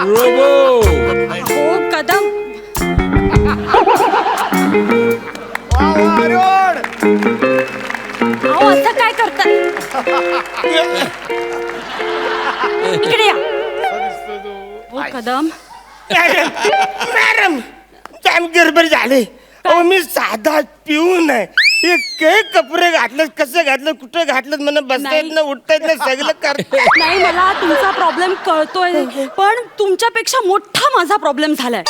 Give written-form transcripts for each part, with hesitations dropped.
Robot हो कदम. अहो असं काय करताय? इकडे या. हो कदम. मॅडम काय गडबड झाले. अहो मी साधा पिऊन आहे. हे काय कपडे घातलं, कसं घातलं, कुठं घातलं, मला बसता येत ना, उठता येत ना, सगळं करतो. नाही मला तुमचा प्रॉब्लेम कळतोय पण तुमच्यापेक्षा मोठा माझा प्रॉब्लेम झालाय.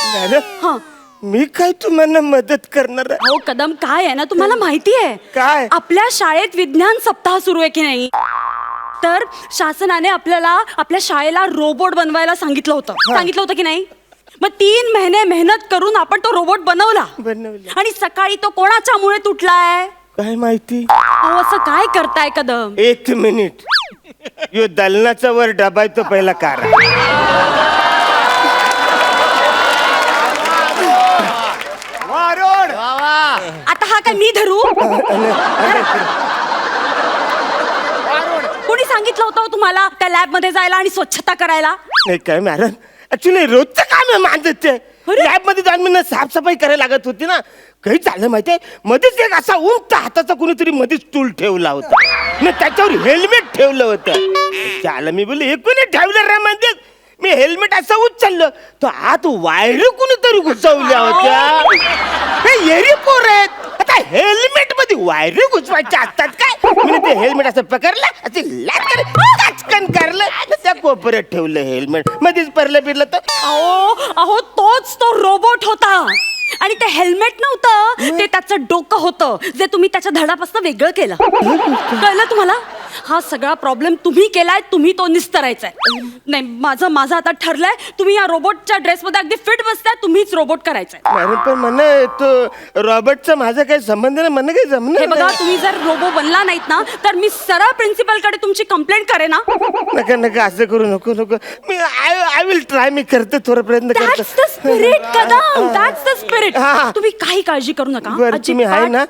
हा मी काय तुम्हाला मदत करणार आहे? अहो कदम काय आहे ना तुम्हाला माहिती आहे काय? आपल्या शाळेत विज्ञान सप्ताह सुरू आहे की नाही. तर शासनाने आपल्याला आपल्या शाळेला रोबोट बनवायला सांगितलं होतं की नाही. मग 3 महिने मेहनत करून आपण तो रोबोट बनवला आणि सकाळी तो कोणाच्या मुळे तुटलाय काय माहिती. अहो असं काय करताय कदम. 1 मिनिट. यो दलनाचा वर डबा आहे तो पहिला कार. आता हा काय मी धरू. कोणी सांगितलं होतं तुम्हाला त्या लॅब मध्ये जायला आणि स्वच्छता करायला. नाही काय मॅडम, ऍक्च्युली रोजचं काम आहे माझं ते. लॅब मध्ये जाऊन मी ना साफसफाई करायला लागत होती ना. काही झालं माहितीये, मध्येच एक असा उंच हाताचा कोणीतरी मध्येच टूल ठेवला होता ना, त्याच्यावर हेल्मेट ठेवलं होतं. त्याला मी बोलले हे कोणी ठेवलं रे म्हणजे. मी हेल्मेट असं उचललं तो आत वायर कोणीतरी घुसवल्या होत्या. हे येरी पोर आहेत, आता हेल्मेट मध्ये वायर घुसवायच्या असतात काय. मी ते हेल्मेट असं पकडलं, असे लाचकन करलं, त्या कोपऱ्यात ठेवलं हेल्मेट. मध्येच परलं बिरलं तर अहो तोच तो रोबोट होता आणि ते हेल्मेट नव्हतं, ते त्याचं डोकं होतं जे तुम्ही त्याच्या धडापासून वेगळं केलं. कळलं तुम्हाला. हा सगळा प्रॉब्लेम तुम्ही केलाय, तुम्ही तो निस्तरायचाय. नाही माझं आता ठरलंय, तुम्ही या रोबोटच्या ड्रेसमध्ये अगदी फिट बसताय, तुम्हीच रोबोट करायचंय. मॅडम पण म्हणा तो रॉबर्टचा माझा काही संबंध नाही, म्हणणं काही जमणार हे बघा नाही. तुम्ही जर रोबो बनला नाहीत ना तर मी सरळ प्रिन्सिपल कडे तुमची कंप्लेंट करेन ना. नका नका असं करू नको. मी आय विल ट्राय. मी करते थोडा प्रयत्न करतो. That's the spirit, Kadam. That's the spirit. हा. तुम्ही काही काळजी करू नका. बरं तुम्ही आहे ना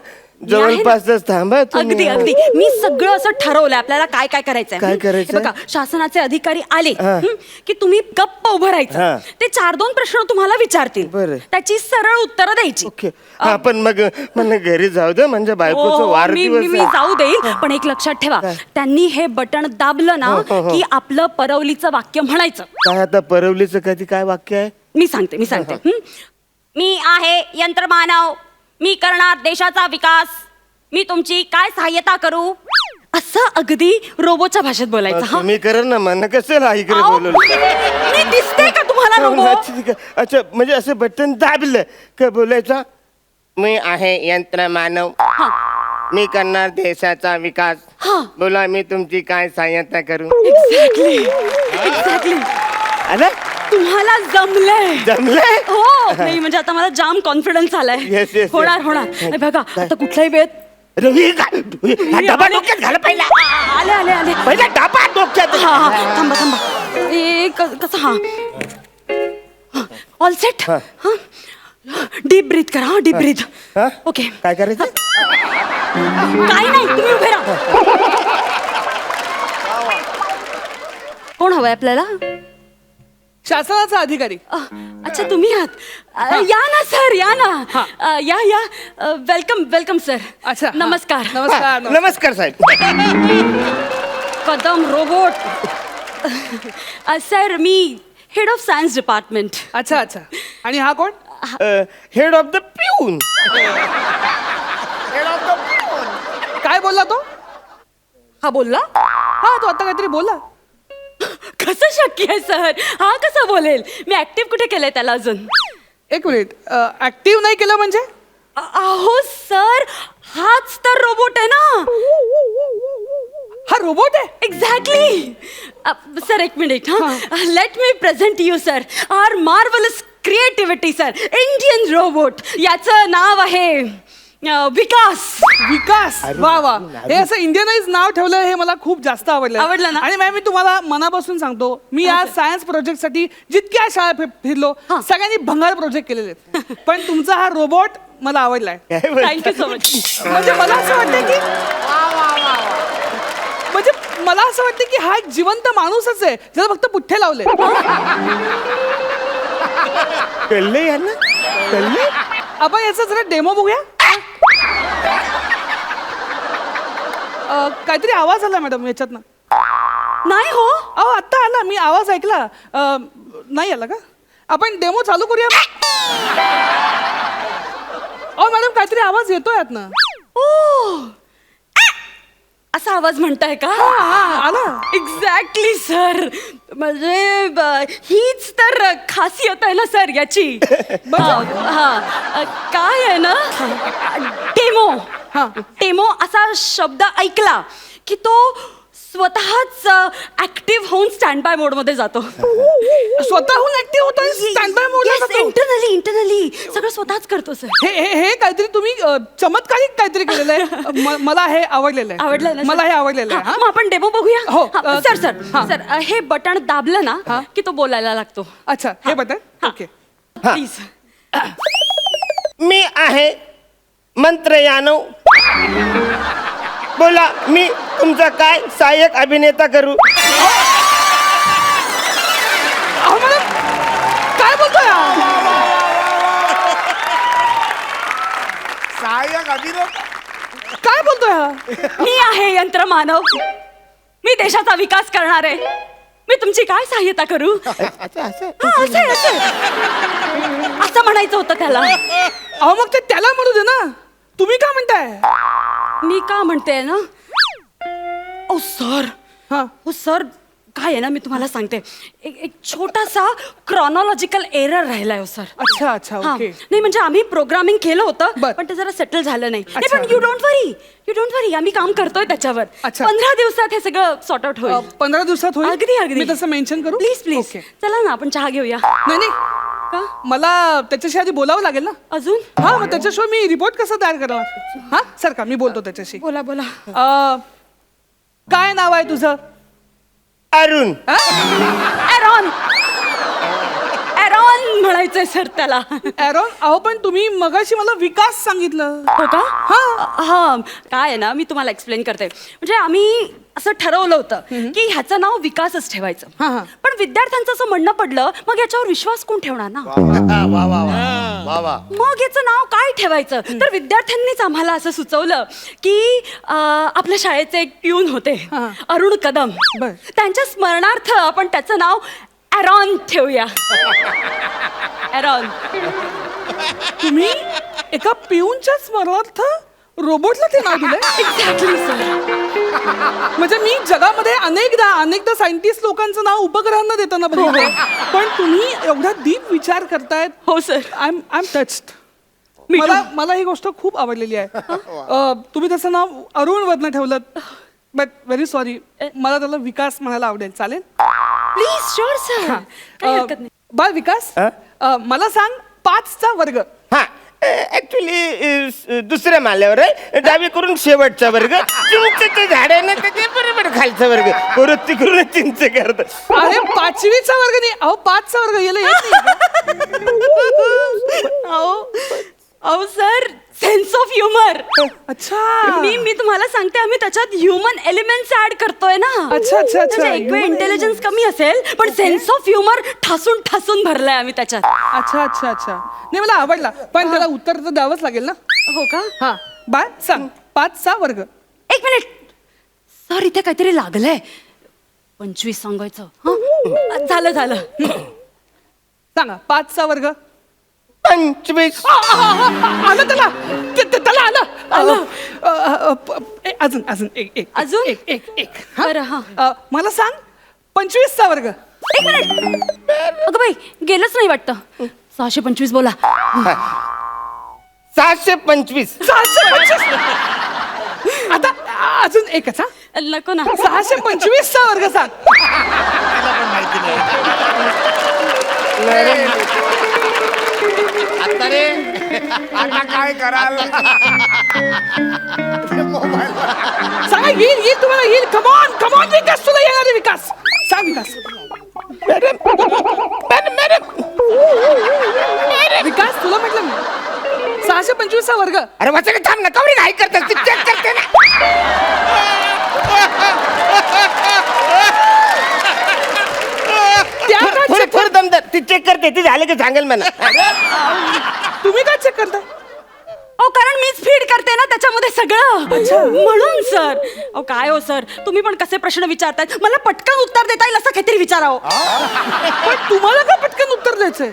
जवळपासच थांबा तुम्ही. अगदी मी सगळं असं ठरवलंय आपल्याला काय काय करायचंय. काय करायचंय? हे बघा शासनाचे अधिकारी आले हा. की तुम्ही गप्प उभं हा. राहायचं. ते 4-2 प्रश्न तुम्हाला विचारतील, बरं. त्याची सरळ उत्तरं द्यायची. ओके. हा पण मग मला घरी जाऊ दे, म्हणजे बायकोचं मी वाढदिवस मी आहे. जाऊ देईल पण एक लक्षात ठेवा, त्यांनी हे बटन दाबलं ना की आपलं परवलीचं वाक्य म्हणायचं. काय आता परवलीचं कधी काय वाक्य आहे? मी सांगते मी आहे यंत्रमानव, मी करणार देशाचा विकास, मी तुमची काय सहाय्यता करू, असं अगदी रोबोच्या भाषेत बोलायचं. हा तुम्ही करा ना, मला कसं इकडे अहो, बोलवलं. मी दिसते का तुम्हाला रोबो. अच्छा म्हणजे असं बटन दाबलं का बोलायचं. मी आहे यंत्रमानव, हा. मी करणार देशाचा विकास, हा. बोला मी तुमची काय सहाय्यता करू. एक्झॅक्टली आलं तुम्हाला जमलंय. जमलंय. हो नाही म्हणजे आता मला जाम कॉन्फिडन्स आलाय. Yes, yes, yes. होणार हे बघा आता कुठल्याही वेळेत रवी हा डबा डोक्यात घाला पहिला. आले पहिला डबा डोक्यात. हा थांबा कसं हा ऑल सेट. हा डीप ब्रीथ करा. हा डीप ब्रीथ. हा? ओके काय करायचं? काय नाही तुम्ही उभे राहा. कोण हवंय आपल्याला? शासनाचा अधिकारी. अच्छा तुम्ही आहात. या ना सर या ना. या वेलकम सर. अच्छा नमस्कार. नमस्कार. नमस्कार साहेब. कदम रोबोट. सर मी हेड ऑफ सायन्स डिपार्टमेंट. अच्छा आणि हा कोण? हेड ऑफ द पिऊन. काय बोलला तो? हा बोलला. हा तो आता काहीतरी बोलला. कसं शक्य आहे सर? हा कसा बोलेल? मी ऍक्टिव्ह कुठे केलंय त्याला अजून? 1 मिनिट. ऍक्टिव्ह नाही केलं म्हणजे? अहो सर हाच तर रोबोट आहे ना. हा रोबोट आहे. एक्झॅक्टली. Sir 1 minute. हा let me present you sir are marvellous creativity sir. Indian robot. याचं नाव आहे विकास. विकास. वा हे असं इंडियनाइज नाव ठेवलं हे मला खूप जास्त आवडलं ना? आणि मॅम मी तुम्हाला मनापासून सांगतो, मी या सायन्स प्रोजेक्ट साठी जितक्या शाळा फिरलो सगळ्यांनी भंगार प्रोजेक्ट केलेले आहेत, पण तुमचा हा रोबोट मला आवडलाय. Thank you so much. म्हणजे मला असं वाटतं की म्हणजे मला असं वाटतं की हा एक जिवंत माणूसच आहे ज्याला फक्त पुठ्ठे लावले. कळलं यांना कळलं. आपण याचा जरा डेमो बघूया. काहीतरी आवाज आला मॅडम याच्यातनं. नाही हो. अहो आत्ता आला, मी आवाज ऐकला. नाही आला का? आपण डेमो चालू करूया. अहो मॅडम काहीतरी आवाज येतोय यातनं. ओ असा आवाज म्हणताय का? आला. Exactly sir. म्हणजे हीच तर खासियत आहे ना सर याची. काय आहे ना, डेमो. डेमो असा शब्द ऐकला की तो स्वतःच ऍक्टिव्ह होऊन स्टँड बाय मोड मध्ये जातो. स्वतःहून ऍक्टिव्ह होतो स्टँड बाय मोडला जातो. इंटरनली सगळं स्वतःच करतो सर. हे काहीतरी तुम्ही चमत्कारिक काहीतरी केलेलं आहे. मला हे आवडलेलं आहे. आवडलंय ना? मला हे आवडलेलं आहे. मग आपण डेमो बघूया. हो. सर सर सर हे बटन दाबलं ना की तो बोलायला लागतो. अच्छा हे बटन. Okay please. मी आहे मंत्र यानव. बोला मी तुमचा काय सहाय्यक अभिनेता करू? अहो मॅडम काय बोलतोय? सहाय्यक अभिनेता काय बोलतोय? मी आहे यंत्रमानव. मी देशाचा विकास करणार आहे. मी तुमची काय सहाय्यता करू? असं म्हणायचं होतं त्याला. अहो मग ते त्याला म्हणू दे ना. तुम्ही काय म्हणताय? मी का म्हणते ना, ओ सर. हो सर काय आहे ना, मी तुम्हाला सांगते. एक छोटासा क्रॉनॉलॉजिकल एरर राहिलाय हो सर. अच्छा अच्छा ओके. नाही म्हणजे आम्ही प्रोग्रामिंग केलं होतं बर. पण ते जरा सेटल झालं नाही. नाही, अच्छा. पण यू डोंट वरी आम्ही काम करतोय त्याच्यावर. अच्छा. 15 दिवसात हे सगळं सॉर्ट आउट होईल. 15 दिवसात होईल. अगदी मी तसं मेन्शन करू. Please okay. चला ना आपण चहा घेऊया. नाही नाही का मला त्याच्याशी आधी बोलावं लागेल ना. अजून? हा मग त्याच्याशिवाय मी रिपोर्ट कसा तयार करणार? हा सर का मी बोलतो त्याच्याशी. बोला. काय नाव आहे तुझं? अरुण. एरॉन म्हणायचंय सर त्याला. एरॉन. अहो पण तुम्ही मगाशी मला विकास सांगितलं. हो का? हा काय आहे ना, मी तुम्हाला एक्सप्लेन करते. म्हणजे आम्ही असं ठरवलं होतं की ह्याचं नाव विकासच ठेवायचं. पण विद्यार्थ्यांचं असं म्हणणं पडलं, मग याच्यावर विश्वास कोण ठेवणार ना. मग याचं नाव काय ठेवायचं? तर विद्यार्थ्यांनीच आम्हाला असं सुचवलं की आपल्या शाळेचे एक प्यून होते अरुण कदम. त्यांच्या स्मरणार्थ आपण त्याचं नाव एरॉन ठेवूया. एरॉन. तुम्ही एका पिऊनच्या स्मरणार्थ रोबोटला ते नाव दिलंय? Exactly sir. म्हणजे मी जगामध्ये अनेकदा सायंटिस्ट लोकांचं नाव उपग्रहांना देताना बघितलं, पण तुम्ही एवढा डीप विचार करतायत. हो sir. I am touched. Me too. मला ही गोष्ट खूप आवडलेली आहे. तुम्ही त्याचं नाव अरुण वरनं ठेवलं, बट व्हेरी सॉरी. मला त्याला विकास म्हणायला आवडेल. चालेल? Please sure sir. काही हरकत नाही. बाळ विकास मला सांग 5चा वर्ग. हा ऍक्च्युली दुसऱ्या माल्यावर आहे, डावीकडून शेवटचा वर्ग. चिंचेचे झाड आहे ना त्याच्या बरोबर खालचा वर्ग. परत तिकडून चिंच करत. अरे 5वीचा वर्ग नाही. अहो 5चा वर्ग याला येत नाही. अहो सर सेन्स ऑफ ह्युमर. अच्छा. मी तुम्हाला सांगते, आम्ही त्याच्यात ह्युमन एलिमेंट्स ऍड करतोय ना. अच्छा. एक वेळ इंटेलिजन्स कमी असेल पण सेन्स ऑफ ह्युमर ठासून भरलाय आम्ही त्याच्यात. अच्छा. नाही मला आवडला, पण त्याला उत्तर तर द्यावंच लागेल ना. हो का? हा बाळ सांग 5चा वर्ग. एक मिनिट सर, इथे काहीतरी लागलंय. 25 सांगायचं. झालं. सांगा 5चा वर्ग. 25. आलं त्याला आलं. अजून एक. बरं. हा मला सांग 25चा वर्ग. एक मिनिट. अगं बाई गेलंच नाही वाटतं. 625 बोला. 725. 625. आता अजून एकच. नको ना. 625चा वर्ग सांग. आता रे आता काय कराल? सांगा येईल तुम्हाला येईल. कमॉन विकास, तुला येणार आहे विकास. सांग विकास. विकास तुला म्हटलं मी 625चा वर्ग. अरे वाचा थांब ना, कवरी घाई करतात. चेक करते ना. ती चेक करते ती झालं की सांगेल मला. तुम्ही काय चेक करता? अहो कारण मीच फीड करते ना त्याच्यामध्ये सगळं म्हणून सर. अहो काय हो सर, तुम्ही पण कसे प्रश्न विचारताय, मला पटकन उत्तर देता येईल असं काहीतरी विचारावं. पण तुम्हाला का पटकन उत्तर द्यायचंय?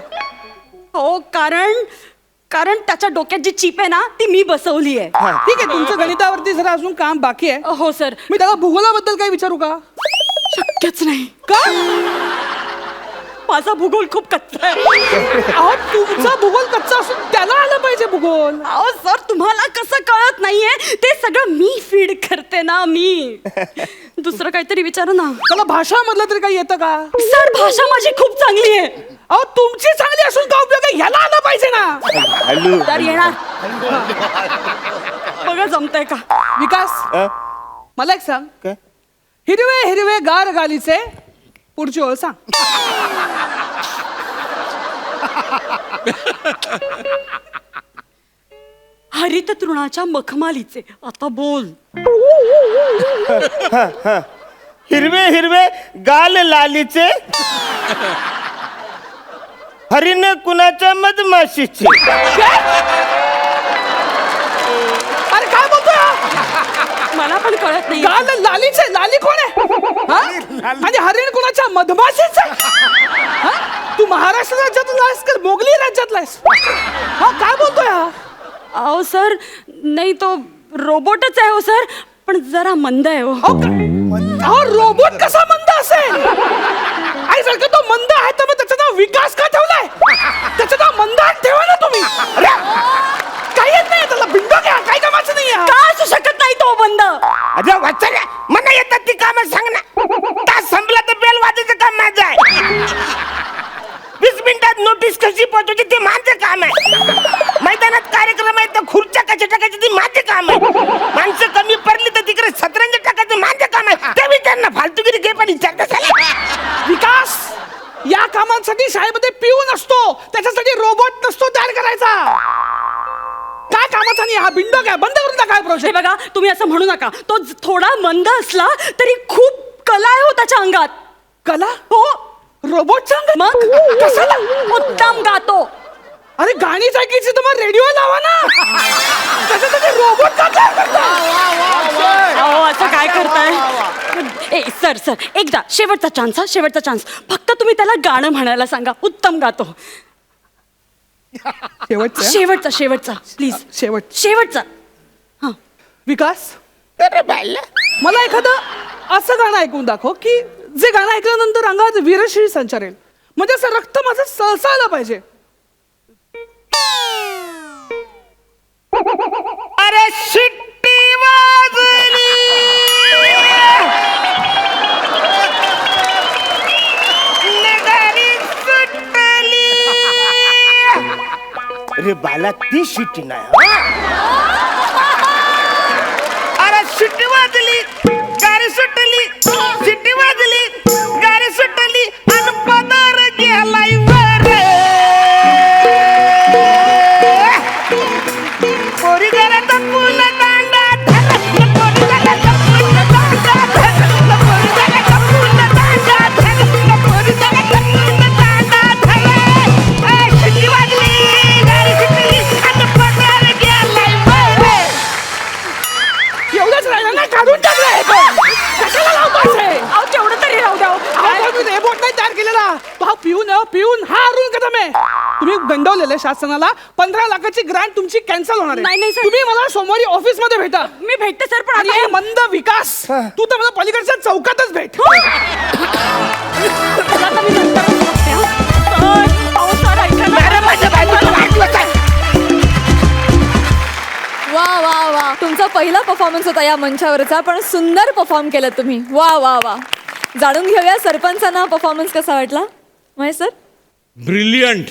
हो कारण त्याच्या डोक्यात जी चीप आहे ना ती मी बसवली आहे. ठीक आहे, तुमचं गणितावरती जरा अजून काम बाकी आहे. हो सर. मी त्याला भूगोलाबद्दल काय विचारू का? शक्यच नाही. का? माझा भूगोल खूप कच्चा आहे. अहो तुमचा भूगोल कच्चा असून त्याला आलं पाहिजे भूगोल. अहो सर तुम्हाला कसं कळत नाहीये, ते सगळं मी फीड करते ना मी. दुसरं काहीतरी विचारा ना. त्याला भाषा मधलं तरी काही येतं का? सर भाषा माझी खूप चांगली आहे. अहो तुमची चांगली असून का उपयोग आहे? ह्याला आलं पाहिजे ना. तर येणार बघा जमतंय का. विकास मला एक सांग, काय? हिरवे हिरवे गार गालीचे पुढची ओळ सांग. हरित तृणाच्या मखमालीचे. आता बोल. हिरवे हिरवे गाल लालीचे हरिण कुणाच्या मधमाशीचे. अरे काय बोलतोय हा? मला पण कळत नाही. गाल लालीचे. लाली कोण आहे? हा? आणि हरिण कुणाच्या मधमाशीचे? हा? तू महाराष्ट्र राज्यातला आहेस का मोगली राज्यातला आहेस? हा काय बोलतोय हा? अहो सर नाही तो रोबोटच आहे हो सर, पण जरा मंद आहे हो. अहो रोबोट कसा मंद असेल? आई जर का तो मंद आहे तर मग त्याचं नाव विकास का ठेवलाय? त्याचं नाव मंदार ठेवा ना तुम्ही. अरे काही येत नाही त्याला, बिंडो घ्या, काही कामाचं नाही. का असू शकत नाही तो बंद? अरे वाचा मला येतात ती कामं सांग ना. तास संपला तर बेल वाजायचं काम माझं आहे. 20 मिनिटात नोटीस कशी पोहोचवते ते माझं काम आहे. मैदानात कार्यक्रम आहे तर खुर्च्या कशा टाकायचे ते माझं काम आहे. माणसं कमी पडली तर तिकडे सतरंज टाकायचं माझं काम आहे. ते त्यांना फालतूगिरी घे पण विकास या कामांसाठी शाळेमध्ये पिऊन असतो, त्याच्यासाठी रोबोट नसतो तयार करायचा. काय कामाचा नाही हा? बिंडो काय बंद करून टाका हे प्रोजेक्ट. बघा तुम्ही असं म्हणू नका. तो थोडा मंद असला तरी खूप कला आहे हो त्याच्या अंगात. कला? हो रोबोट सांग मग कशाला? उत्तम गातो. अरे गाणीच ऐकायची तर मग रेडिओ लावा ना. त्याच्यासाठी रोबोट का तयार करता? अहो असं काय करताय? ए सर एकदा शेवटचा चान्स हा, शेवटचा चान्स. फक्त तुम्ही त्याला गाणं म्हणायला सांगा. उत्तम गातो. शेवटचा प्लीज. शेवटचा. हा विकास मला एखादं असं गाणं ऐकून दाखव की जे गाणं ऐकल्यानंतर अंगात वीरश्री संचारेल, म्हणजे असं रक्त माझं सळसळलं पाहिजे. अरे शिट्टी वाजली नगारी सुटली. अरे बाला ती शिट्टी नाही. अरे शिट्टी वाजली गाडी सुटली. शिट्टी वाजली गाडी सुटली आणि पदार गेलाय वर. पोरी घरात फुल दांडा धरलं. पोरी घरात फुल दांडा धरलं. पोरी घरात फुल दांडा धरलं. पोरी घरात फुल दांडा धरलं. शिट्टी वाजली गाडी सुटली आणि पदार गेलाय वर. एवढंच राहिलं नाही, काढून टाकलंय. कशाला लावतोस हे? अहो तेवढं तरी राहू द्या. रोबोट नाही तयार केलेला तो. हा पिऊन हा अरुण कदम आहे. तुम्ही गंडवलेले शासनाला 15 लाखाची ग्रँट तुमची कॅन्सल होणार नाही, आहे. नाही, सर. तुम्ही मला सोमवारी ऑफिस मध्ये भेटा. मी भेटते सर, पण आणि आता हे मंद विकास तू तर मला पलीकडच्या चौकातच भेट. आता मी नंतरच बघते, हा. अहो सर ऐका ना. वा वा वा, तुमचा पहिला परफॉर्मन्स होता या मंचावरचा, पण सुंदर परफॉर्म केलं तुम्ही. वा वा वा. जाणून घेऊया सरपंचांना परफॉर्मन्स कसा वाटला. महेश सर. ब्रिलियंट.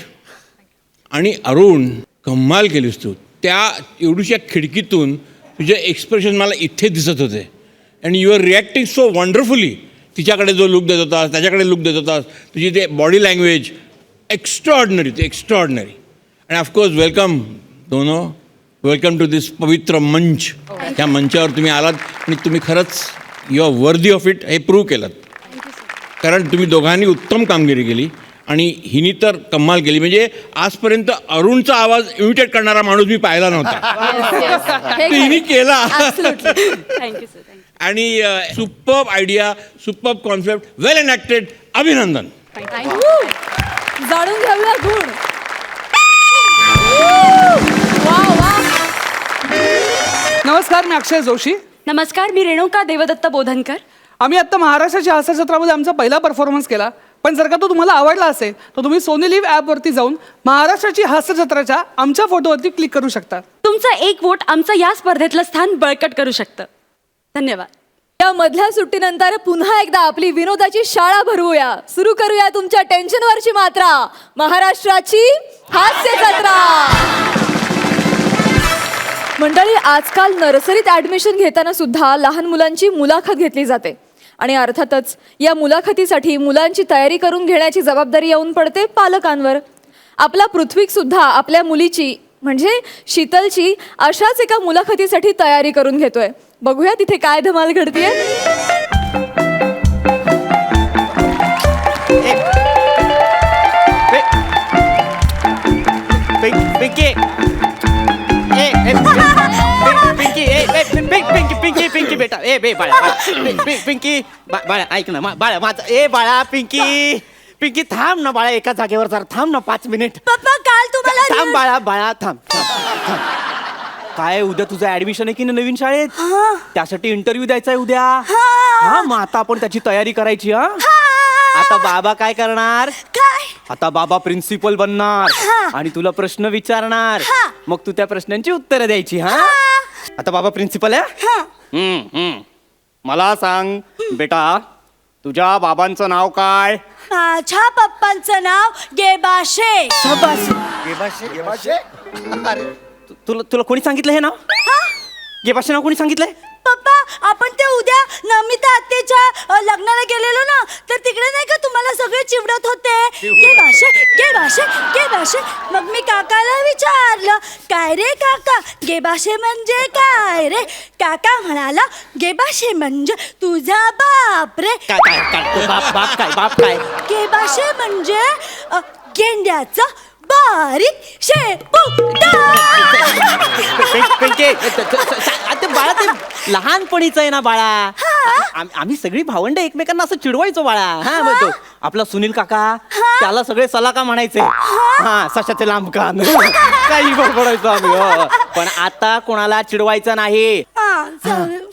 आणि अरुण कमाल केलीस तू. त्या एवढीशा खिडकीतून तुझे एक्सप्रेशन मला इथे दिसत होते. And you are reacting so wonderfully. तिच्याकडे जो लुक देत होतास, त्याच्याकडे लुक देत होतास, तुझी ते बॉडी लँग्वेज एक्स्ट्रॉर्डनरी, ते एक्स्ट्रॉर्डनरी. अँड ऑफकोर्स वेलकम दोनो. वेलकम टू दिस पवित्र मंच. त्या मंचावर तुम्ही आलात आणि तुम्ही खरंच you are worthy of it हे प्रूव्ह केलं. कारण तुम्ही दोघांनी उत्तम कामगिरी केली आणि हिनी तर कमाल केली. म्हणजे आजपर्यंत अरुणचा आवाज इमिटेट करणारा माणूस मी पाहिला नव्हता. हे तो हिनी केला. Thank you sir thank you. आणि सुपर्ब आयडिया, सुपर्ब कॉन्सेप्ट, वेल एनॅक्टेड. अभिनंदन. जाणून घेऊया गुण. वा वा. नमस्कार, मी अक्षय जोशी. नमस्कार, मी रेणुका देवदत्त बोधनकर. आम्ही आता महाराष्ट्राची हास्य जत्रामध्ये आमचा पहिला परफॉर्मन्स केला. पण जर का तो तुम्हाला आवडला असेल तर तुम्ही सोनी लिव्ह ॲपवरती जाऊन महाराष्ट्राची हास्य जत्राच्या आमच्या फोटोवरती क्लिक करू शकता. तुमचा एक वोट आमचं या स्पर्धेतलं स्थान बळकट करू शकतं. धन्यवाद. या मधल्या सुट्टीनंतर पुन्हा एकदा आपली विनोदाची शाळा भरवूया. सुरू करूया तुमच्या टेन्शनवरची मात्रा, महाराष्ट्राची हास्य जत्रा. मंडळी, आजकाल नर्सरीत ऍडमिशन घेताना सुद्धा लहान मुलांची मुलाखत घेतली जाते. आणि अर्थातच या मुलाखतीसाठी मुलांची तयारी करून घेण्याची जबाबदारी येऊन पडते पालकांवर. आपला पृथ्वीक सुद्धा आपल्या मुलीची म्हणजे शीतलची अशाच एका मुलाखतीसाठी तयारी करून घेतोय. बघूया तिथे काय धमाल घडतीये. पिंकी बेटा, ए बे बाळा, पिंकी बाळा ऐक ना बाळा माझा, ए बाळा पिंकी थांब ना बाळा, एका जागेवर जरा थांब ना 5 मिनिट. पप्पा काल तुम्हाला थांब बाळा थांब. काय उद्या तुझं ऍडमिशन आहे की नाही नवीन शाळेत? त्यासाठी इंटरव्ह्यू द्यायचा आहे उद्या. हा, मग आता आपण त्याची तयारी करायची. हा, आता बाबा काय करणार? आता बाबा प्रिन्सिपल बनणार आणि तुला प्रश्न विचारणार. मग तू त्या प्रश्नांची उत्तरं द्यायची. हा, आता बाबा प्रिन्सिपल आहे. मला सांग बेटा, तुझ्या बाबांचं नाव काय? माझ्या पप्पांचं नाव गेबाशे. तुला कोणी सांगितलं हे नाव? गेबाशे नाव कोणी सांगितलंय? पप्पा, आपण ते उद्या नमिता आत्तेच्या लग्नाला गेलेलो ना, तर तिकडे नाही का तुम्हाला सगळे चिवडत होते गेबाशे गेबाशे गेबाशे. मग मी काकाला विचारलं, काय रे काका, गेबाशे म्हणजे काय रे? काका म्हणाला, गेबाशे म्हणजे तुझा बाप रे. बाप काय? गेबाशे म्हणजे गेंड्याचा बारीक शेपूट. आता बाळा ते लहानपणीच आहे ना बाळा. आम्ही सगळी भावंड एकमेकांना असं चिडवायचो बाळा. हा, म्हणतो आपला सुनील काका, त्याला सगळे सलाका म्हणायचे. हा, सशाचे लांब कान, काही बडबडायचो आम्ही. पण आता कोणाला चिडवायचं नाही.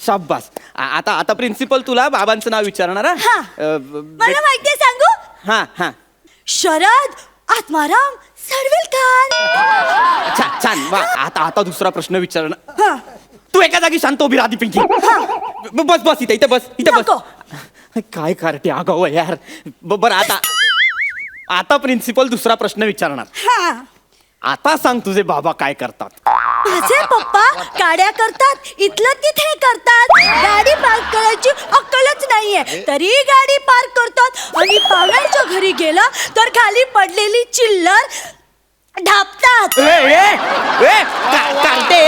शाब्बास. आता प्रिन्सिपल तुला बाबांचं नाव विचारणार. मला माहितीये, सांगू? हा, शरद आत्माराम सरविलकर. छान. आता दुसरा प्रश्न विचारणार. तू एका जागी शांत उभी राहती पिंकी. बस इथे बस. काय कार्टे आगाव आहे यार. बरं, आता प्रिन्सिपल दुसरा प्रश्न विचारणार. आता सांग, तुझे बाबा काय करतात? माझे पप्पा गाड्या करतात, इथलं तिथे करतात. गाडी पार्क करायची अक्कलच नाहीये, तरी गाडी पार्क करतात. आणि पाहुण्यांच्या घरी गेला तर खाली पडलेली चिल्लर ढापतात. कार्टे,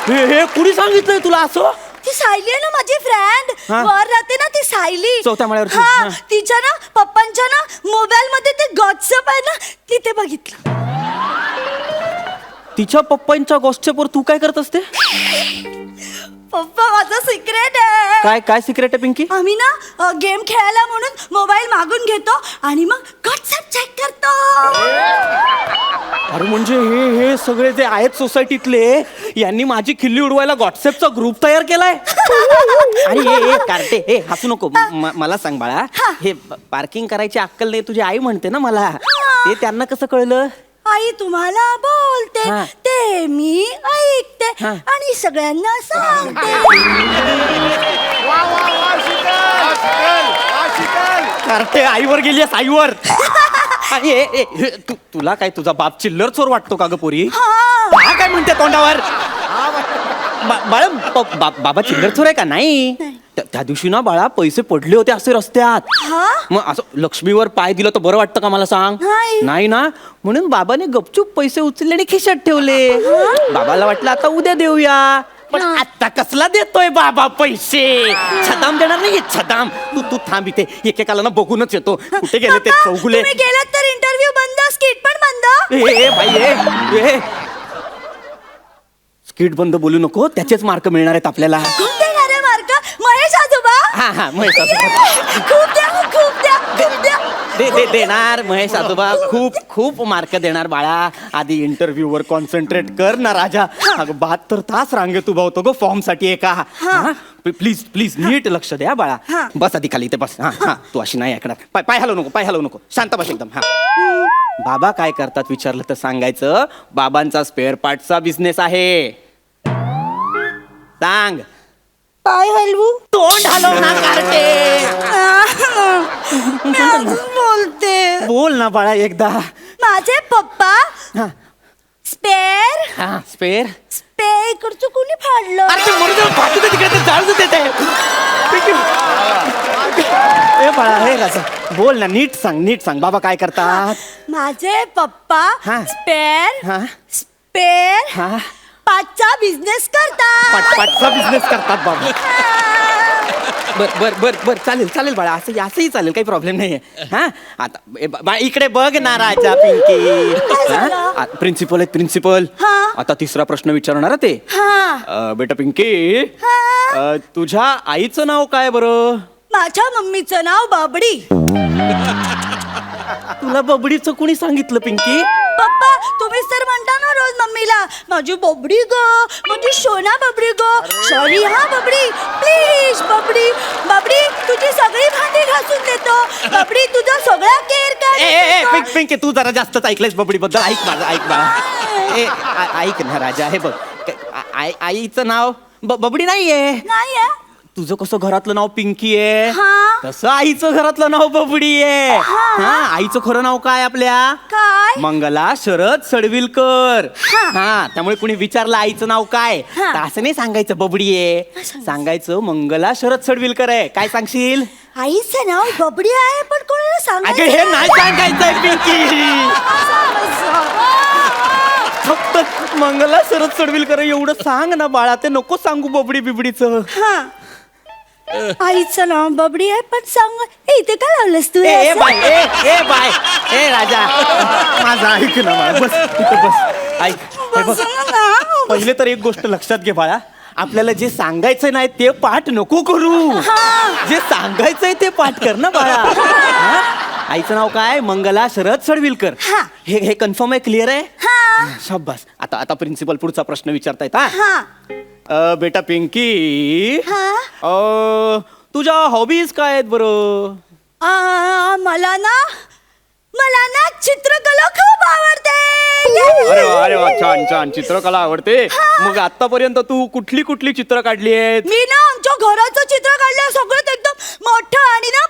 हे कुणी सांगितलंय तुला असं? ती सायली आहे ना, माझी फ्रेंड वर राहते ना, ती सायली. चौथ्या माळ्यावरची. हा, तिच्या ना पप्पांच्या ना मोबाईल मध्ये ते गॉट्सअप आहे ना, तिथे बघितलं. तिच्या पप्पांच्या गोष्टीवर तू काय करत असते? पप्पा, माझं सिक्रेट आहे. काय सिक्रेट आहे पिंकी? आम्ही ना गेम खेळायला म्हणून मोबाईल मागून घेतो आणि मग व्हॉट्सअप चेक करतो. अरे म्हणजे हे सगळे जे आहेत सोसायटीतले, यांनी माझी खिल्ली उडवायला व्हॉट्सअपचा ग्रुप तयार केलाय. आणि हे कार्टे, हे हसू नको. मला सांग बाळा, हे पार्किंग करायची अक्कल नाही तुझी आई म्हणते ना मला, ते त्यांना कसं कळलं? आई तुम्हाला बोलते, ते मी ऐकते आणि सगळ्यांना सांगते. कार्टे, आईवर गेलीस, आईवर. तुला काय तुझा बाप चिल्लर चोर वाटतो का ग पोरी? हा, काय म्हणते तोंडावर? बाळा, बाबा चिल्लर चोर आहे का? नाही. त्या दिवशी ना बाळा पैसे पडले होते असे रस्त्यात. मग असं लक्ष्मीवर पाय दिलं तर बरं वाटतं का मला सांग? नाही ना. म्हणून बाबाने गपचूप पैसे उचलले आणि खिशात ठेवले. बाबाला वाटलं आता उद्या देऊया. पण आता कसला देतोय बाबा पैसे? छदाम देणार नाही छदाम. तू तू थांब इथे, एकेकाला ना बघूनच येतो कुठे गेले ते चौगुले. तुम्ही गेलात तर इंटरव्ह्यू बंद, स्किट पण बंद. ए भाई ए स्किट बंद बोलू नको, त्याचेच मार्क मिळणार आहेत आपल्याला. कोण देणार आहे मार्क? महेश आजोबा. हा महेश आजोबा खूप द्या, खूप द्या, खूप द्या. देणार महेश आजोबा, खूप खूप मार्क देणार बाळा. आधी इंटरव्ह्यू वर कॉन्सन्ट्रेट कर ना राजा. अगं 72 तास रांगेत उभा होतो ग फॉर्म साठी एका. प्लीज प्लीज नीट लक्ष द्या बाळा. बस आधी खाली इथे बस. हा तू अशी नाही ऐकणार. पाय हलवू नको शांत बस एकदम. हा बाबा काय करतात विचारलं तर सांगायचं बाबांचा स्पेअर पार्टचा बिझनेस आहे. सांग. पाय हलवू. तोंड हलव ना कार्टे. मी अजून बोलते. बोल ना बाळा एकदा. माझे पप्पा हा स्पेअर स्पेअर इकडचं कोणी फाडलं? अरे ते मरू दे, फाटू दे तिकडे, ते जाळू दे ते. ए बाळा हे राजा बोल ना, नीट सांग बाबा काय करतात? माझे पप्पा हा. स्पेअर हा पाचचा बिझनेस करतात. पाटचा बिझनेस करतात बाबा. बर चालेल बाळा, असंही चालेल, काही प्रॉब्लेम नाहीये. हा आता बाळा इकडे बघ ना राजा. पिंकी प्रिन्सिपल आहेत प्रिन्सिपल. हा. आता तिसरा प्रश्न विचारणार ते. बेटा पिंकी, तुझ्या आईचं नाव काय बरं? माझ्या मम्मीचं नाव बाबडी. तुला बबडीचं कोणी सांगितलं पिंकी? पप्पा तुम्हीच तर म्हणता ना रोज मम्मीला, माझी बबडी ग, माझी सोना बबडी ग, सॉरी हा बबडी, प्लीज बबडी तुझी सगळी भांडी घासून देतो, बबडी तुझा सगळा केअर कर. पिंकी तू जरा जास्तच ऐकलंयस बबडी बद्दल. ऐक माझं, ऐक बाळा. ऐक ना राजा, हे बघ आईचं नाव बबडी नाहीये. नाही आहे. तुझं कसं घरातलं नाव पिंकी आहे हा. तसं आईचं घरातलं नाव बबडी आहे. हा आईचं खरं नाव काय आपल्या? काय? मंगला शरद सडविलकर. हा. हा त्यामुळे कुणी विचारलं आईचं नाव काय हा. तर असं नाही सांगायचं बबडी आहे, सांगायचं मंगला शरद सडविलकर आहे. काय सांगशील? आईचं नाव बबडी आहे पण कोणाला अगं हे सांगायचं? नाही सांगायचंय पिंकी. फक्त मंगला शरद सडविलकर एवढं सांग ना बाळा, ते नको सांगू बबडी बिबडीचं. हा. आईचं नाव बबडी आहे पण सांग. इथे काय लावलंस तू? ए बाय ए राजा माझा ऐक ना बाळा, बस इथं बस. ऐक हे बघ, पहिले तर एक गोष्ट लक्षात घे बाळा, आपल्याला जे सांगायचं नाही ते पाठ नको करू, जे सांगायचंय ते पाठ कर ना बाळा. हा? आईचं नाव काय? मंगला शरद सडविलकर. हे कन्फर्म आहे, क्लिअर आहे? शाबास. आता प्रिन्सिपल पुढचा प्रश्न विचारतायत. हा बेटा पिंकी, तुझ्या हॉबीज काय आहेत बरं? मला ना चित्रकला खूप आवडते. अरे वा छान चित्रकला आवडते. मग आतापर्यंत तू कुठली चित्र काढली आहेत? मी ना आमच्या घराचं चित्र काढलं, सगळं एकदम मोठं, आणि ना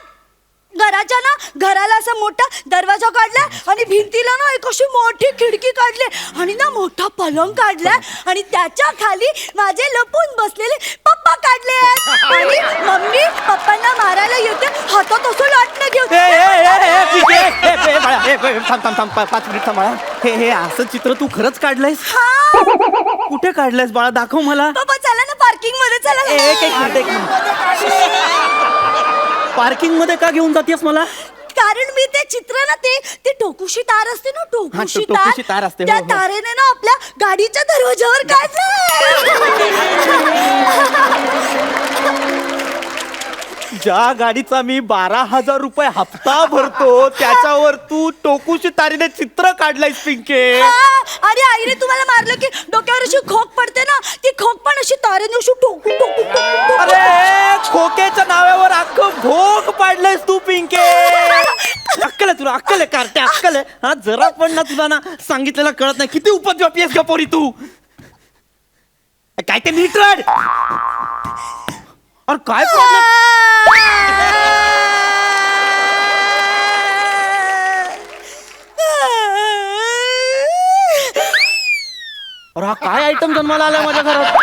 घराला असा मोठा दरवाजा काढलाय, आणि भिंतीला ना एक अशी मोठी खिडकी काढली, आणि ना मोठा पलंग काढलाय, आणि त्याच्या खाली माझे लपून बसलेले पप्पा काढले आहेत, आणि मम्मी पप्पांना मारायला येते हातात असं लाटणं घेऊन. थांब 5 मिनिट थांब बाळा. हे असं चित्र तू खरंच काढलंयस? कुठे काढलंयस बाळा, दाखव मला. पप्पा चला ना पार्किंग मध्ये चला. एक मिनिट. पार्किंग मध्ये का घेऊन जातेस मला? कारण मी ते चित्र ना, ते टोकुशी तार असते ना, टोकुशी तार असते, त्या हो, हो. तारेने ना आपल्या गाडीच्या दरवाजावर ज्या गाडीचा मी 12,000 रुपये हप्ता भरतो त्याच्यावर तू टोकुशी तारीने चित्र काढलंयस पिंके. आणि आईने तुम्हाला मारलं की डोक्यावर अशी खोक पडते ना, ती खोक पण अशी तारेने अशी टोकू. अरे खोक्याच्या नावावर अख्खं भोग पाडलंयस तू पिंके. अक्कल आहे तुला, अक्कल आहे कार्टे, अक्कल आहे. हा जरा पण ना तुला ना सांगितलेलं कळत नाही. किती उपद्व्यापी आहेस का पोरी तू. काय ते नीट रड. अरे काय प्रॉब्लेम? अरे हा काय आयटम जन्माला आलाय माझ्या घरात?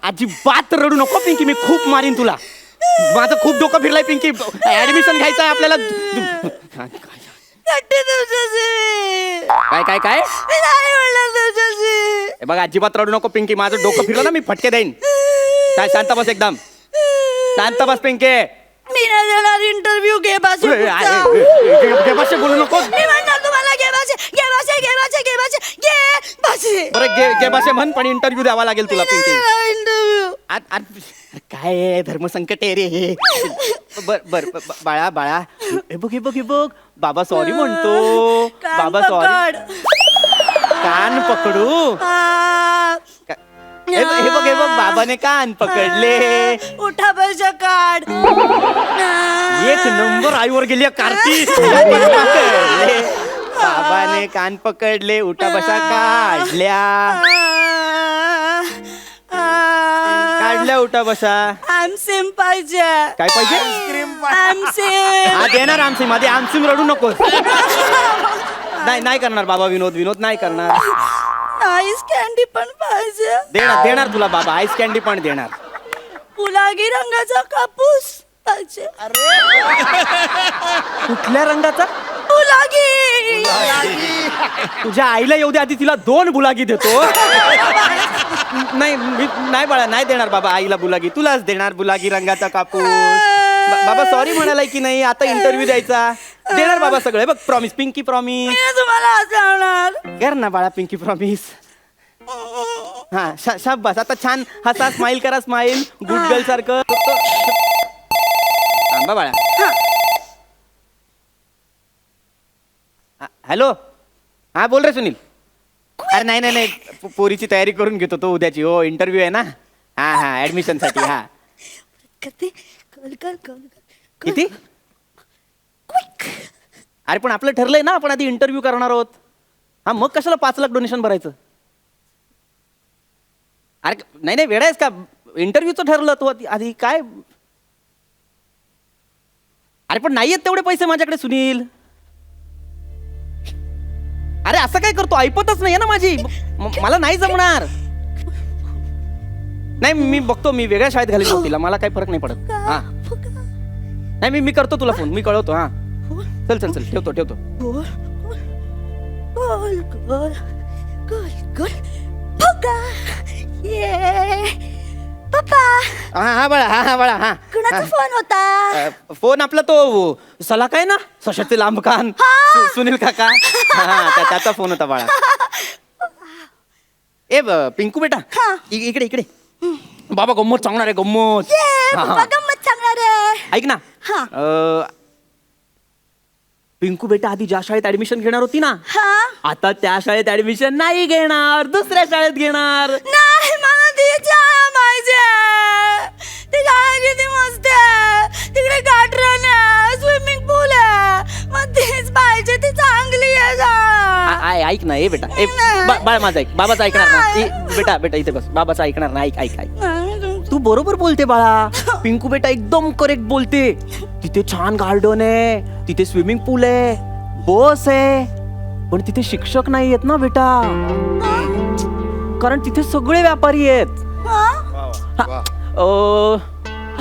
अजिबात रडू नको पिंकी, मी खूप मारीन तुला. माझं खूप डोकं फिरलंय पिंकी, ऍडमिशन घ्यायचं आहे आपल्याला. काय काय काय हे बघ, अजिबात रडू नको पिंकी, माझं डोकं फिरलं ना मी फटके देईन. काय शांत बस, एकदम शांत बस पिंकी. मी नाही देणार इंटरव्ह्यू. घे भाषे बोलू नको. मी म्हणणार तुम्हाला घे भाषे, घे भाषे, घे भाषे, घे भाषे, घे भाषे. बरं गे भाषे म्हण, पण इंटरव्ह्यू द्यावा लागेल तुला पिंकी. इंटरव्ह्यू काय आहे, धर्मसंकट आहे रे हे. बर बर बाळा बाळा, हे बघ हे बघ हे बघ, बाबा सॉरी म्हणतो. बाबा सॉरी. कान पकडू. हे बघ बाबाने कान पकडले. उठा पैसा काढ. एक नंबर आईवर गेली कार्ती. पकडले. बाबाने कान पकडले, उठा बशा काढल्या. काढल्या उठा बशा. आमसिम पाहिजे. काय पाहिजे? आमसिम. हा देणार आमसिम. आधी आमसिम रडू नको. नाही करणार बाबा, विनोद नाही करणार. आईस कॅन्डी पण पाहिजे. देणार तुला बाबा, आईस कॅन्डी पण देणार. गुलाबी रंगाचा कापूस पाहिजे. कुठल्या रंगाचा? गुलाबी. तुझ्या आईला येऊ दे आधी, तिला 2 बुलागी देतो. नाही बाळा, नाही देणार बाबा आईला बुलागी, तुलाच देणार बुलागी रंगाचा कापूस. बाबा सॉरी म्हणालाय की नाही, आता इंटरव्ह्यू द्यायचा. देणार बाबा सगळे. बघ प्रॉमिस पिंकी, प्रॉमिस. मी तुम्हाला हसवणार. कर ना बाळा पिंकी, प्रॉमिस. हा शाबास. आता छान हसा, स्माइल करा, स्माइल गुड गर्ल सारखं. थांबा बाळा. हॅलो, हा बोल रे सुनील. अरे नाही पोरीची तयारी करून घेतो तो उद्याची. हो इंटरव्ह्यू आहे ना. हा ऍडमिशन साठी. हा किती? अरे पण आपलं ठरलंय ना, आपण आधी इंटरव्ह्यू करणार आहोत. हा मग कशाला 5 लाख डोनेशन भरायचं? अरे नाही वेळ आहेस का? इंटरव्ह्यूचं ठरलं तो आधी. काय अरे पण नाही आहेत तेवढे पैसे माझ्याकडे सुनील. अरे असं काय करतो, ऐपतच नाही ना माझी. मला नाही जमणार. नाही मी बघतो, मी वेगळ्या शाळेत घालेल तिला, मला काही फरक नाही पडत. हा नाही मी करतो तुला फोन, मी कळवतो. हा चल ठेवतो. गोल गोल गोल गोल फुगा. ये पप्पा. हा बाळा. हा कुणाचा फोन होता? फोन आपला तो सला काय ना, सशाचे लांब कान सुनील काका. हा त्याचा फोन होता बाळा. ए पिंकू बेटा, इकडे. बाबा गंमत सांगणार आहे, गंमत. गंमत सांगणार आहे. ऐक ना. पिंकू बेटा आधी ज्या शाळेत ऍडमिशन घेणार होती ना, आता त्या शाळेत ऍडमिशन नाही घेणार, दुसऱ्या शाळेत घेणार. नाही, मला ती शाळा पाहिजे. ती शाळा किती मस्त आहे. तिकडे गार्डन आहे, स्विमिंग पूल आहे. मग तीच पाहिजे, ती चांगली आहे शाळा. ऐक ना. ए बेटा, बाळ माझं ऐक. बाबाचं ऐकणार ना. बेटा इथे बस. बाबाचं ऐकणार ना. ऐक. तू बरोबर बोलते बाळा. पिंकू बेटा एकदम करेक्ट बोलते. तिथे छान गार्डन आहे, तिथे स्विमिंग पूल आहे, बस आहे. पण तिथे शिक्षक नाही आहेत ना बेटा, कारण तिथे सगळे व्यापारी आहेत.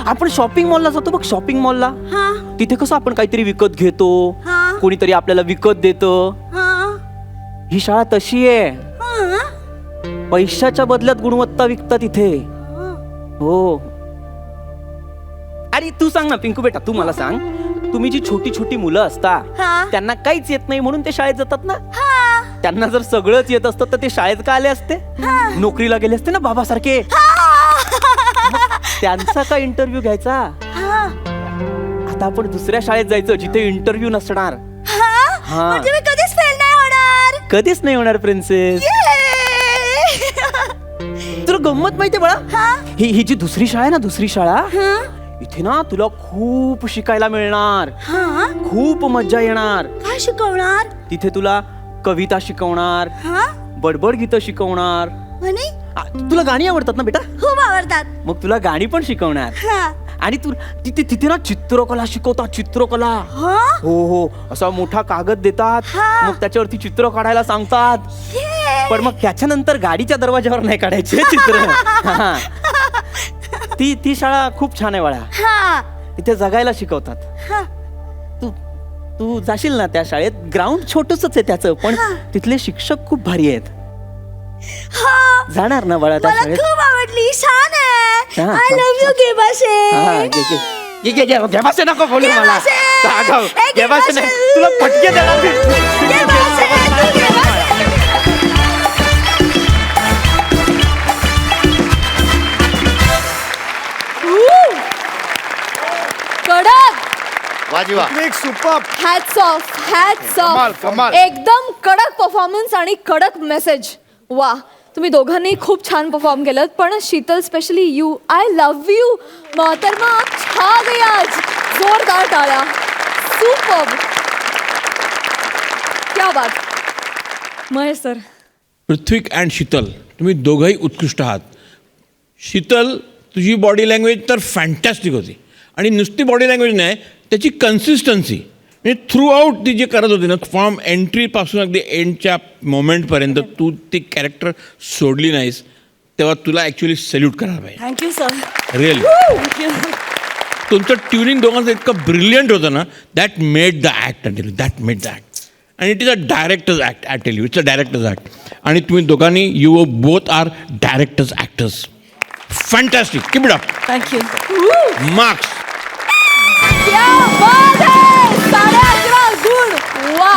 आपण शॉपिंग मॉलला जातो बघ, शॉपिंग मॉलला. तिथे कसं आपण काहीतरी विकत घेतो, कोणीतरी आपल्याला विकत देतं. ही शाळा तशी आहे. पैशाच्या बदल्यात गुणवत्ता विकतात इथे. हो. अरे तू सांग ना पिंकू बेटा, तू मला सांग, तुम्ही जी छोटी छोटी मुलं असतात त्यांना काहीच येत नाही म्हणून ते शाळेत जातात ना. त्यांना जर सगळंच येत असतं तर ते शाळेत का आले असते? नोकरीला गेले असते ना बाबासारखे. त्यांचा का इंटरव्ह्यू घ्यायचा? आता आपण दुसऱ्या शाळेत जायचं जिथे इंटरव्ह्यू नसणार. म्हणजे मी कधीच फेल नाही होणार. कधीच नाही होणार प्रिन्सेस. तुला गंमत माहितीये बाळा, ही जी दुसरी शाळा आहे ना, दुसरी शाळा, इथे ना तुला खूप शिकायला मिळणार, खूप मजा येणार. काय शिकवणार? तिथे तुला कविता शिकवणार, बडबड गीतं शिकवणार. तुला गाणी आवडतात ना बेटा? खूप आवडतात. मग तुला गाणी पण शिकवणार. आणि तू तिथे ना चित्रकला शिकवतात, चित्रकला. हो असा मोठा कागद देतात, मग त्याच्यावरती चित्र काढायला सांगतात. पण मग त्याच्यानंतर गाडीच्या दरवाज्यावर नाही काढायचे चित्र. ती शाळा खूप छान आहे बाळा. हा तिथे जगायला शिकवतात. हा तू तू जाशील ना त्या शाळेत. ग्राउंड छोटच आहे त्याचं, पण तिथले शिक्षक खूप भारी आहेत. हा जाणार ना बाळा त्या मला शाळेत? खूप आवडली. छान आहे. हा, आय लव्ह यू गेबाशे. घेबासे नको बोलू मला. घेबासे. आगाऊ. ए, घेबासे नाही, घेबासे. तुला फटके देणार मी. गेबाशे, तू गेबाशे. कडक. वाजीवा सुपर. हॅट्स ऑफ, हॅट्स कमाल, ऑफ. कमाल. एकदम कडक परफॉर्मन्स आणि कडक मेसेज. वा, तुम्ही दोघांनी खूप छान परफॉर्म केलं. पण Sheetal specially you, I love you मोहतरमा, आप छा गई आज. जोरदार टाळ्या. सुपर. क्या बात. महेश सर. पृथ्वीक अँड शीतल तुम्ही दोघंही उत्कृष्ट आहात. शीतल तुझी बॉडी लँग्वेज तर फॅन्टॅस्टिक होती, आणि नुसती बॉडी लँग्वेज नाही, त्याची कन्सिस्टन्सी म्हणजे थ्रू आउट ती जे करत होती ना, फ्रॉम एंट्रीपासून अगदी एंडच्या मोमेंटपर्यंत तू ती कॅरेक्टर सोडली नाहीस, तेव्हा तुला ॲक्च्युली सॅल्यूट करायला पाहिजे. Thank you sir. रिअली तुमचं ट्युनिंग दोघांचं इतकं ब्रिलियंट होतं ना, that made the act. That made the act. आणि it is a director's act. I tell you, it's a director's act. आणि तुम्ही दोघांनी, you both are directors actors. Fantastic. Keep it up. Thank you. Marks. क्या बात है. 11.5 गुण. वा.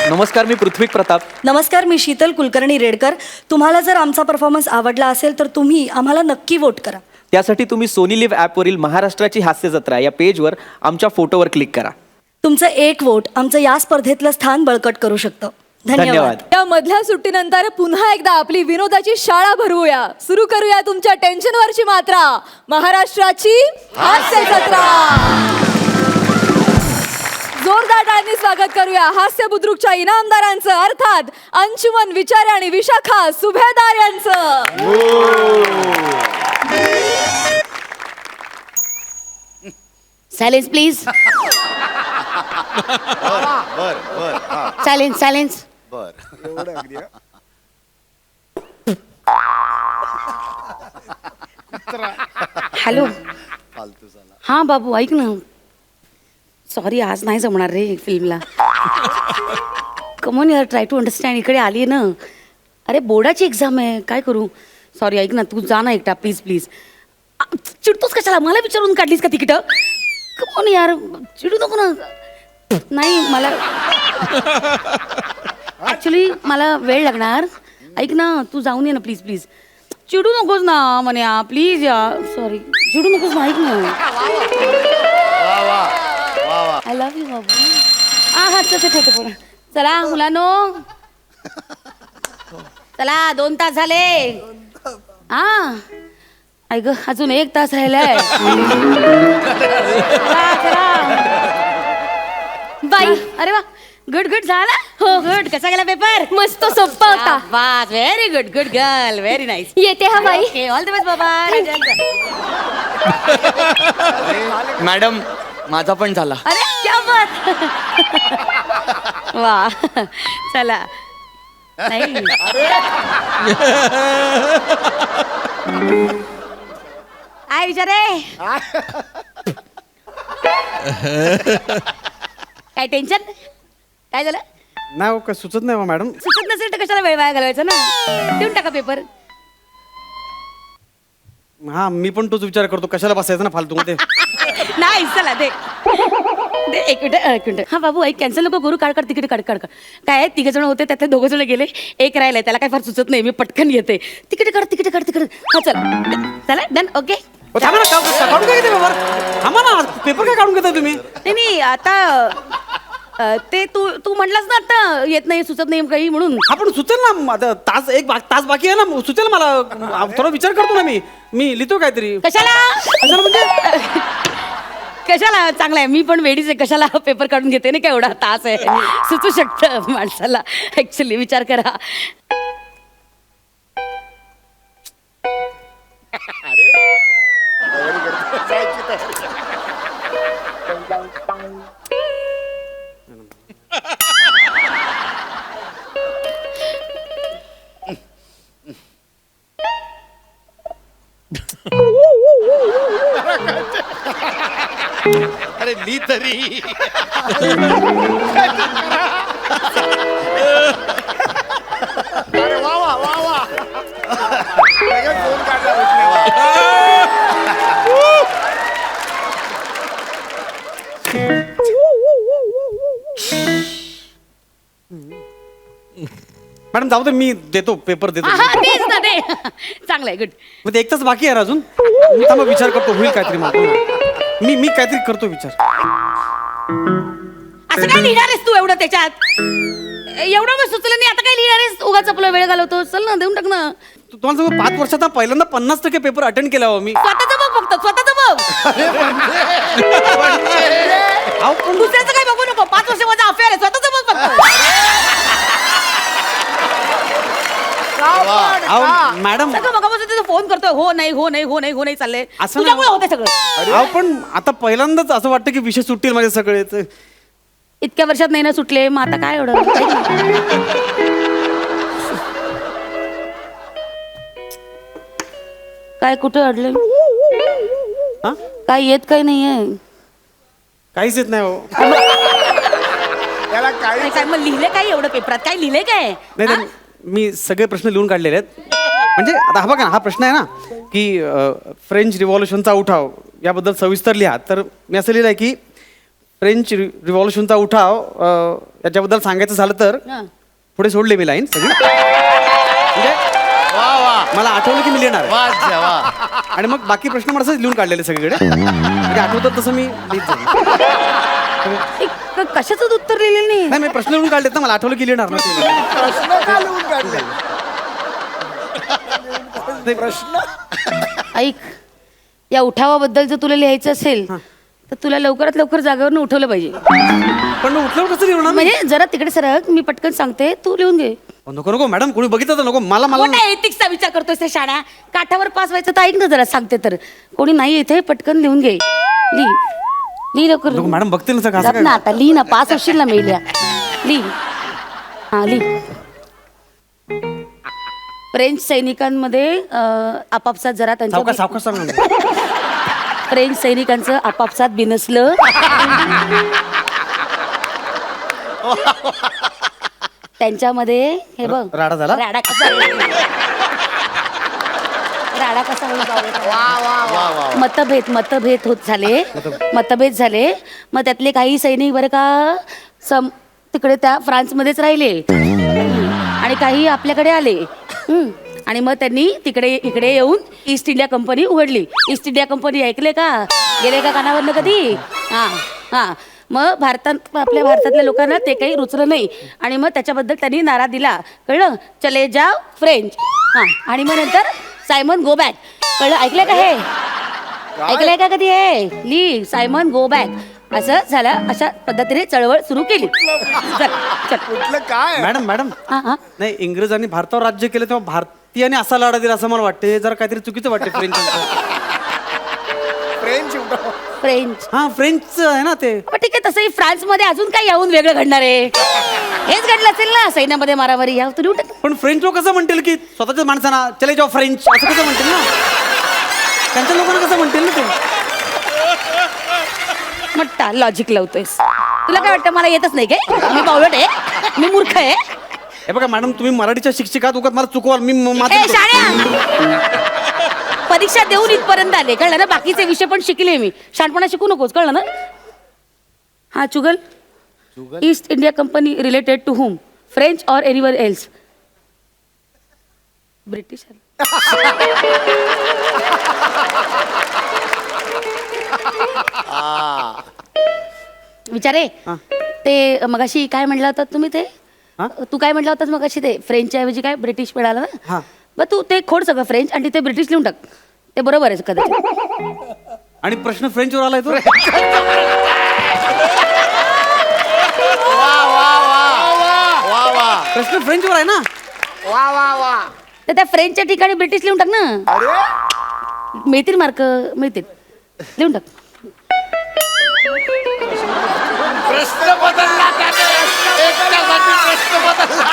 नमस्कार, मी पृथ्वी प्रताप. नमस्कार, मी शीतल कुलकर्णी रेडकर. तुम्हाला जर आमचा परफॉर्मन्स आवडला असेल तर तुम्ही आम्हाला नक्की वोट करा. त्यासाठी तुम्ही सोनी लिव्ह ॲपवरील महाराष्ट्राची हास्य जत्रा या पेजवर आमच्या फोटोवर क्लिक करा. तुमचं एक वोट आमचं या स्पर्धेतलं स्थान बळकट करू शकतं. धन्यवाद. धन्यवाद. या मधल्या सुट्टीनंतर पुन्हा एकदा आपली विनोदाची शाळा भरवूया. सुरू करूया तुमच्या टेन्शनवरची मात्रा. महाराष्ट्राची हास्य जत्रा. जोरदार टाळ्यांनी स्वागत करूया हास्य बुद्रुकच्या इनामदारांचं, अर्थात अंशुमन विचारे आणि विशाखा सुभेदार यांचं. Silence please. बर बर हा सायलेन्स सायलेन्स. बर एवढं अगदी हा. हॅलो. फालतू झाला. हां बाबू ऐक ना. सॉरी, आज नाही जमणार रे फिल्मला. कमॉन यार, ट्राय टू अंडरस्टँड. इकडे आली आहे ना. अरे बोर्डाची एक्झाम आहे, काय करू. सॉरी, ऐक ना, तू जा ना एकटा प्लीज प्लीज. चिडतोस कशाला? मला विचारून काढलीस का तिकीट? कमॉन यार, चिडू नको ना. नाही मला ॲक्च्युली मला वेळ लागणार. ऐक ना, तू जाऊन ये ना प्लीज प्लीज. चिडू नकोस ना म्हण्या, प्लीज यार. सॉरी, चिडू नकोस ना. ऐक ना. आय लव्ह यू बाबू. हा चल ठेवतो पण. चला मुलांनो, चला 2 तास झाले. हा ऐक, अजून 1 तास राहिलाय. बाई, अरे वा, गुड गुड झाला. हो गुड. कसा गेला पेपर? मस्त सोप्पा होता. वाह, very good. Good girl, very nice. येते हा बाई. ऑल द बेस्ट बाबा. मॅडम, माझा पण झाला. अरे क्या बात. वा, चला. नाही काय विचारे? काय टेन्शन? काय झालं? नाही काय सुचत नाही मॅडम. सुचत नसेल तर कशाला वेळ वाया घालवायचा ना. देऊन टाका पेपर. हा, मी पण तोच विचार करतो, कशाला बसायचं ना फालतू मध्ये. नाही, चला दे. एक मिनिट. हा बाबू ऐक, कॅन्सल नको करू. काढ तिकीट काढ. काय 3 जण होते, त्यातले 2 जण गेले, 1 राहिलाय. त्याला काय फार सुचत नाही, मी पटकन येते. तिकीट काढ. हा चला डन. ओके. थांबा ना, काढून काय घेते पेपर? थांबा ना, पेपर काय काढून घेताय तुम्ही? नाही आता ते तू म्हटलास ना आता येत नाही, सुचत नाही काही म्हणून. आपण सुचेल ना. आता तास बाकी आहे ना, सुचेल मला. थोडा विचार करतो ना. मी लिहितो काहीतरी. कशाला म्हणजे कशाला? चांगला आहे, मी पण वेडीच आहे. कशाला पेपर काढून घेते ना, काय एवढा तास आहे. सुचू शकतं माणसाला. ऍक्च्युली विचार करा. अरे ली तरी. अरे वा वा वा वा. लगेच फोन काढला उठले वा. मॅडम जाऊ दे, मी देतो पेपर देतो. हा तेच ना ते चांगलं आहे गुड. मग ते एक तास बाकी आहे अजून. मी थांबा विचार करतो, होईल काहीतरी मला. मी काहीतरी करतो विचार. असं काय लिहिणार आहेस तू एवढं त्याच्यात? एवढं मग सुचलं नाही, आता काय लिहिणार आहेस? उगाच आपला वेळ घालवतो. चल ना देऊन टाक ना. तुम्हाला सांगू 5 वर्षात पहिल्यांदा 50% पेपर अटेंड केला हो मी. स्वतःच बघ फक्त, स्वतःच बघ. अहो, पण दुसऱ्याचं काही बघू नको. 5 वर्ष माझा अफेअर आहे, स्वतःच बघ फक्त. अहो मॅडम, सगळं मगापासून तिथं फोन करतोय. हो नाही हो नाही हो नाही हो नाही चाललंय. असं तुझ्यामुळे नाही. होते सगळं. अहो पण आता पहिल्यांदाच असं वाटतं की विषय सुटतील माझे सगळे. इतक्या वर्षात नाही ना सुटले, मग आता काय एवढं? काय कुठे अडले? हा? काय येत काही नाहीये. काहीच येत नाही हो. त्याला काही काय काय मग लिहिले काय एवढं पेपरात? काय लिहिले काय? नाही हा? नाही, मी सगळे प्रश्न लिहून काढलेले आहेत. म्हणजे आता हा बघा ना, हा प्रश्न आहे ना की फ्रेंच रिव्हॉल्युशनचा उठाव याबद्दल सविस्तर लिहा. तर मी असं लिहिलं आहे की फ्रेंच रिव्हॉल्युशनचा उठाव याच्याबद्दल सांगायचं झालं तर हा. पुढे सोडले मी लाईन सगळी. म्हणजे वा वा मला आठवलं की मी लिहिणार आहे. वा अच्छा, वा. आणि मग बाकी प्रश्न मला असंच लिहून काढलेले सगळीकडे. म्हणजे आठवतात तसं मी लिहित जाईन. कशाचं उत्तर लिहिलेलं नाही? नाही मी प्रश्न लिहून काढलेत ना, मला आठवलं की लिहिणार ना ते. प्रश्न का लिहून काढले? नाही, ऐक, या उठावाबद्दल जर तुला लिहायचं असेल तर तुला लवकरात लवकर जागेवरून उठवलं पाहिजे. पण मग उठल्यावर कसं लिहिणार मी? म्हणजे जरा तिकडे सरक, मी पटकन सांगते, तू लिहून घे. नको नको मॅडम, कोणी बघितलं तर नको. मला मला मोठा एथिक्सचा विचार करतोय त्या शाळा. काठावर पास व्हायचं तर ऐक ना जरा, सांगते तर. कोणी नाही इथे, पटकन लिहून घे. लिही लवकर. नको मॅडम, बघतील ना सगळं. जात ना आता, लिही ना, पास होशील ना मेल्या. लिही. हा लिही. फ्रेंच सैनिकांमध्ये आपापसात जरा सावकाश त्यांच्या सावकाश सांग ना. फ्रेंच सैनिकांचं आपापसात बिनसलं. त्यांच्यामध्ये हे बघ राडा झाला? राडा कसा राडा कसा होईल पाहूया. मतभेद होत झाले. मतभेद झाले. मग त्यातले काही सैनिक बरं का तिकडे त्या फ्रान्समध्येच राहिले आणि काही आपल्याकडे आले. आणि मग त्यांनी इकडे येऊन ईस्ट इंडिया कंपनी उघडली. ईस्ट इंडिया कंपनी ऐकले का? गेले का कानावरनं कधी? हां हां. मग आपल्या भारतातल्या लोकांना ते काही रुचलं नाही आणि मग त्याच्याबद्दल त्यांनी नारा दिला. कळलं? चले जाव फ्रेंच. हां. आणि मग नंतर सायमन गो बॅक. कळलं? ऐकलंय का हे? ऐकलंय का कधी हे? ली सायमन गो बॅक. असं झालं. अशा पद्धतीने चळवळ सुरू केली. चल चल. कुठलं काय? मॅडम हां हां. नाही, इंग्रजांनी भारतावर राज्य केलं तेव्हा भारतीयांनी असा लढा दिला असं मला वाटते. जरा काहीतरी चुकीचं वाटते फ्रेंचांचं. फ्रेंच उठाव. फ्रेंच. हा फ्रेंच आहे ना ते. पण ठीक आहे, तसंही फ्रान्स मध्ये अजून काय येऊन वेगळं घडणार आहे? हेच घडलं असेल ना सैन्यामध्ये मारामारी. या तुम्ही उठत. पण फ्रेंच लोक कसं म्हणतील की स्वतःच्याच माणसांना चले जाओ फ्रेंच असं कसं म्हणतील ना? त्यांच्या लोकांना कसं म्हणतील ना ते? मट्टा लॉजिक लावतोयस. तुला काय वाटतं मला येतच नाही काय? मी बावळट आहे? मी मूर्ख आहे? हे बघा मॅडम, तुम्ही मराठीच्या शिक्षिकात उगाच मला चुकवाल. मी ए मात्र शाण्या, परीक्षा देऊन इथपर्यंत आले, कळलं ना? बाकीचे विषय पण शिकले मी. शहाणपणा शिकू नकोस, कळलं ना? हा चुगल. East India Company related to whom? French और एनीवन एल्स? ब्रिटिश. विचारे ते मगाशी काय म्हटलं होतं तुम्ही? ते तू काय म्हटलं होतास मगाशी? ते फ्रेंचच्या ऐवजी काय ब्रिटिश मिळालं ना? हा. मग तू ते खोड सगळं फ्रेंच आणि तिथे ब्रिटिश लिहून टाक. ते बरोबर आहे कदाचित. आणि प्रश्न फ्रेंचवर आलाय तो. वा वा. प्रश्न फ्रेंचवर आहे ना. वा वा वा. तर त्या फ्रेंचच्या ठिकाणी ब्रिटिश लिहून टाक ना. अरे मिळतील मार्क, मिळतील. लिहून टाक. प्रश्न बदलला त्याने. एकट्यासाठी प्रश्न बदलला.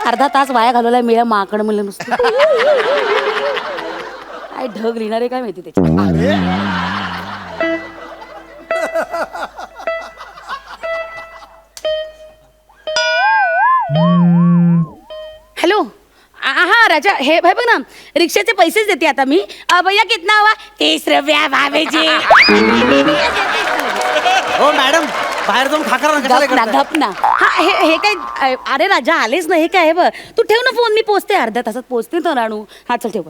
अर्धा तास वाया घालवलाय मेळा माकड म्हणलं नुसतं. काय ढग लिहिणारे काय माहिती त्याच्या. हा राजा हे भाई बघ ना रिक्षाचे पैसेच देते आता मी भैया कितना हुआ 30 रुपया भाभीजी हो मॅडम बाहेर जाऊन खाकरा गप ना गप ना हा हे काय अरे राजा आलेच ना हे काय आहे बघ तू ठेव ना फोन मी पोचते अर्ध्या तासात पोचते तर राणू हा चल ठेव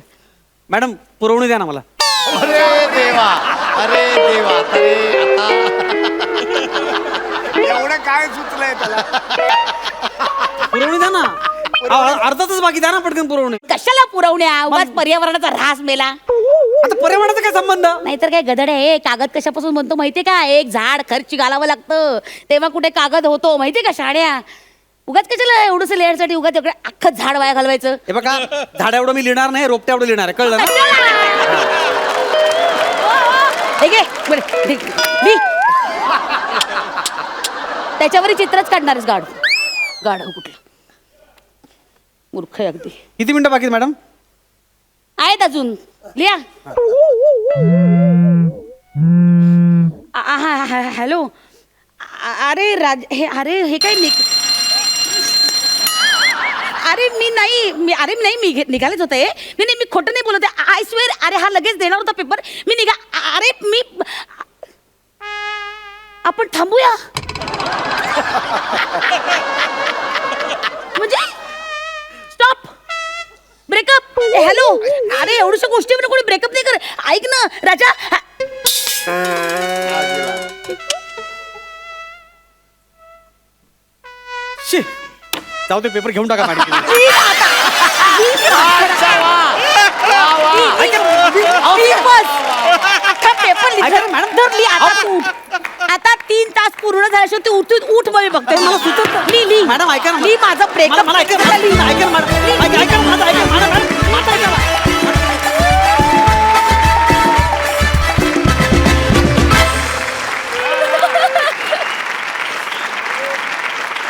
मॅडम पुरवणी द्या ना मला. अरे देवा अरे देवा अरे आता एवढं काय सुचलंय त्याला पुरवणी द्या ना. अर्धातच बाकी द्या ना पटकन पुरवणी. कशाला पुरवण्या उगाच पर्यावरणाचा ऱ्हास मेला आता पर्यावरणाचा काय संबंध. नाहीतर काय गदड आहे कागद कशापासून बनतो माहितीये का एक झाड खर्ची घालावं लागतं तेव्हा कुठे कागद होतो माहितीये का शाण्या उगाच कशाला एवढंच लेअरसाठी उगाच एवढं अख्खं झाड वाया घालवायचं. हे बघा झाड एवढं मी लिहिणार नाही रोपट्या एवढं लिहिणार आहे कळलं ना. ठीक आहे बरं ठीक लिह. त्याच्यावरही चित्रच काढणारच गाढ कुठलं मूर्ख आहे अगदी. किती मिनिटं बाकी आहेत मॅडम. आहेत अजून लिहा. हॅलो अरे राज हे अरे हे काय अरे मी निघालेच होते मी खोटं नाही बोलत आय स्वेअर अरे हा लगेच देणार होता पेपर मी अरे मी आपण थांबूया म्हणजे स्टॉप ब्रेकअप हॅलो अरे एवढ्या गोष्टीवर कोणी ब्रेकअप नाही कर ऐक ना राजा शी जाऊ दे पेपर घेऊन टाका मॅडम. आता 3 तास पूर्ण झाल्याशिवाय तू उठ मग बघते मॅडम ऐका ना माझा ब्रेकअप ऐका ना मॅडम ऐका ना माझं ऐका